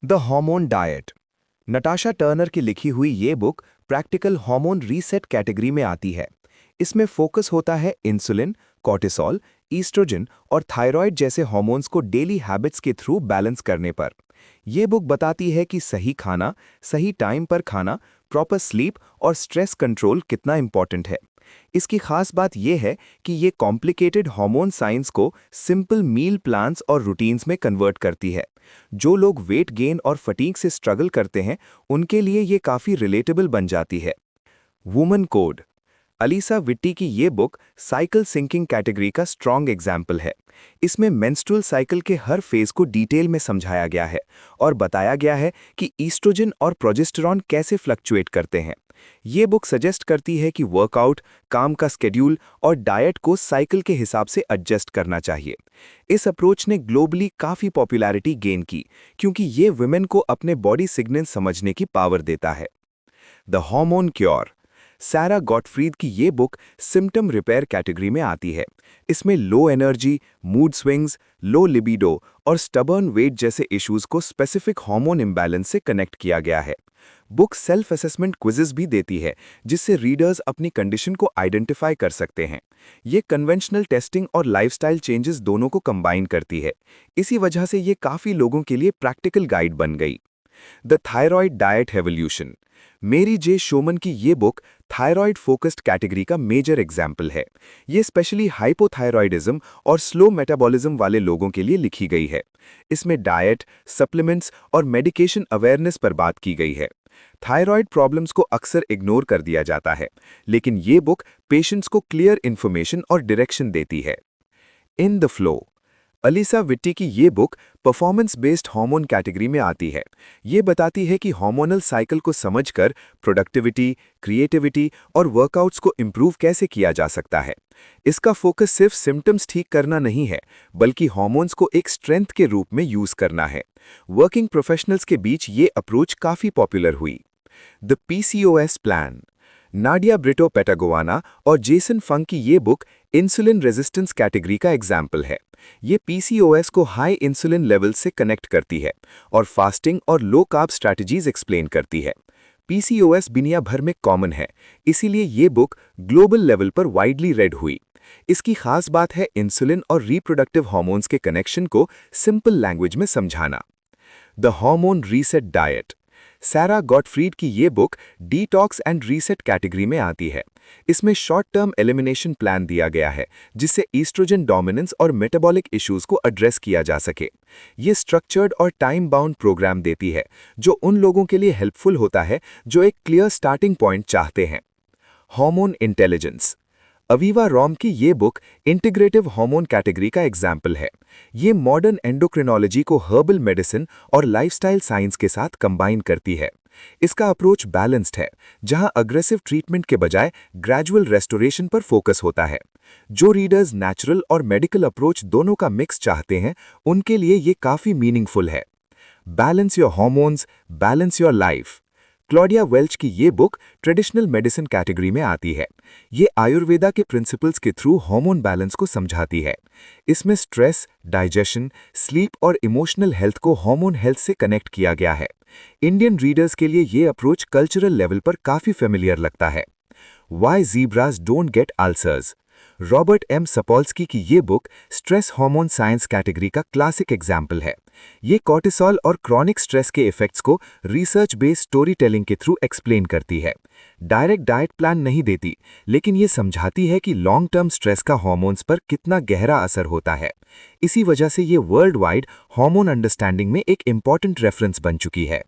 The hormone diet. Natasha Turner की लिखी हुई ये book practical hormone reset category में आती है। इसमें फोकस होता है इंसुलिन, कॉर्टिसोल, ईस्ट्रोजन और थायराइड जैसे हार्मोन्स को डेली हैबिट्स के थ्रू बैलेंस करने पर। ये बुक बताती है कि सही खाना, सही टाइम पर खाना, प्रॉपर स्लीप और स्ट्रेस कंट्रोल कितना इंपॉर्टेंट है। इसकी खास बात यह है कि ये कॉम्प्लिकेटेड हार्मोन साइंस को सिंपल मील प्लान्स और रूटीन्स में कन्वर्ट करती है। जो लोग वेट गेन और फटीग से स्ट्रगल करते हैं, उनके लिए ये काफ़ी रिलेटेबल बन जाती है। Woman code. अलीसा विट्टी की ये बुक साइकिल सिंकिंग कैटेगरी का स्ट्रॉन्ग एग्जाम्पल है। इसमें मेंस्ट्रुअल साइकिल के हर फेज को डिटेल में समझाया गया है और बताया गया है कि ईस्ट्रोजन और प्रोजेस्टेरॉन कैसे फ्लक्चुएट करते हैं। ये बुक सजेस्ट करती है कि वर्कआउट, काम का स्केड्यूल और डाइट को साइकिल के हिसाब से एडजस्ट करना चाहिए। इस अप्रोच ने ग्लोबली काफ़ी पॉपुलैरिटी गेन की क्योंकि ये वुमेन को अपने बॉडी सिग्नल समझने की पावर देता है। The hormone cure. Sara Gottfried की ये बुक सिम्टम रिपेयर कैटेगरी में आती है। इसमें low energy, mood swings, low libido और स्टबर्न वेट जैसे इश्यूज को स्पेसिफिक हार्मोन इम्बैलेंस से कनेक्ट किया गया है। बुक सेल्फ असेसमेंट क्विजेस भी देती है, जिससे रीडर्स अपनी कंडीशन को आइडेंटिफाई कर सकते हैं। ये कन्वेंशनल टेस्टिंग और लाइफस्टाइल चेंजेस दोनों को कंबाइन करती है। इसी वजह से ये काफ़ी लोगों के लिए प्रैक्टिकल गाइड बन गई। The thyroid diet revolution. मेरी जे शोमन की ये बुक थायराइड फोकस्ड कैटेगरी का मेजर एग्जाम्पल है। ये स्पेशली हाइपोथायरॉयडिज्म और स्लो मेटाबॉलिज्म वाले लोगों के लिए लिखी गई है। इसमें डाइट, सप्लीमेंट्स और मेडिकेशन अवेयरनेस पर बात की गई है। थायराइड प्रॉब्लम्स को अक्सर इग्नोर कर दिया जाता है, लेकिन ये बुक पेशेंट्स को क्लियर इन्फॉर्मेशन और डायरेक्शन देती है। In the flow. अलीसा विट्टी की ये book performance based hormone category में आती है। ये बताती है कि हार्मोनल साइकिल को समझकर प्रोडक्टिविटी, क्रिएटिविटी और वर्कआउट्स को इम्प्रूव कैसे किया जा सकता है। इसका फोकस सिर्फ सिम्टम्स ठीक करना नहीं है, बल्कि हार्मोन्स को एक स्ट्रेंथ के रूप में यूज करना है। वर्किंग प्रोफेशनल्स के बीच ये अप्रोच काफ़ी पॉपुलर हुई। The PCOS plan. Nadia Brito Pateguana और जेसन फंक की ये बुक इंसुलिन रेजिस्टेंस कैटेगरी का एग्जाम्पल है। ये पीसीओएस को हाई इंसुलिन लेवल से कनेक्ट करती है और फास्टिंग और लो कार्ब स्ट्रैटेजीज एक्सप्लेन करती है। पीसीओएस दुनिया भर में कॉमन है, इसीलिए ये बुक ग्लोबल लेवल पर वाइडली रेड हुई। इसकी खास बात है इंसुलिन और रिप्रोडक्टिव हार्मोन्स के कनेक्शन को सिंपल लैंग्वेज में समझाना। The hormone reset diet. Sara Gottfried की ये book detox and reset category में आती है। इसमें शॉर्ट टर्म एलिमिनेशन प्लान दिया गया है, जिससे ईस्ट्रोजन डोमिनेंस और मेटाबॉलिक इश्यूज को एड्रेस किया जा सके। ये स्ट्रक्चर्ड और टाइम बाउंड प्रोग्राम देती है, जो उन लोगों के लिए हेल्पफुल होता है जो एक क्लियर स्टार्टिंग पॉइंट चाहते हैं। Hormone intelligence. अवीवा रॉम की ये बुक इंटीग्रेटिव हार्मोन कैटेगरी का एग्जाम्पल है। ये मॉडर्न एंडोक्रिनोलॉजी को हर्बल मेडिसिन और लाइफस्टाइल साइंस के साथ कंबाइन करती है। इसका अप्रोच बैलेंस्ड है, जहां अग्रेसिव ट्रीटमेंट के बजाय ग्रेजुअल रेस्टोरेशन पर फोकस होता है। जो रीडर्स नेचुरल और मेडिकल अप्रोच दोनों का मिक्स चाहते हैं, उनके लिए ये काफ़ी मीनिंगफुल है। Balance your hormones, balance your life. Claudia Welch की ये बुक ट्रेडिशनल मेडिसिन कैटेगरी में आती है। ये आयुर्वेदा के प्रिंसिपल्स के थ्रू हार्मोन बैलेंस को समझाती है। इसमें स्ट्रेस, डाइजेशन, स्लीप और इमोशनल हेल्थ को हार्मोन हेल्थ से कनेक्ट किया गया है। इंडियन रीडर्स के लिए ये अप्रोच कल्चरल लेवल पर काफ़ी फेमिलियर लगता है। Why zebras don't get ulcers. Robert M Sapolsky की ये book stress hormone science category का क्लासिक एग्जाम्पल है। ये कॉर्टिसोल और क्रॉनिक स्ट्रेस के इफेक्ट्स को रिसर्च बेस्ड स्टोरी टेलिंग के थ्रू एक्सप्लेन करती है। डायरेक्ट डाइट प्लान नहीं देती, लेकिन ये समझाती है कि लॉन्ग टर्म स्ट्रेस का हार्मोन्स पर कितना गहरा असर होता है। इसी वजह से ये वर्ल्ड वाइड हार्मोन अंडरस्टैंडिंग में एक इम्पॉर्टेंट रेफरेंस बन चुकी है।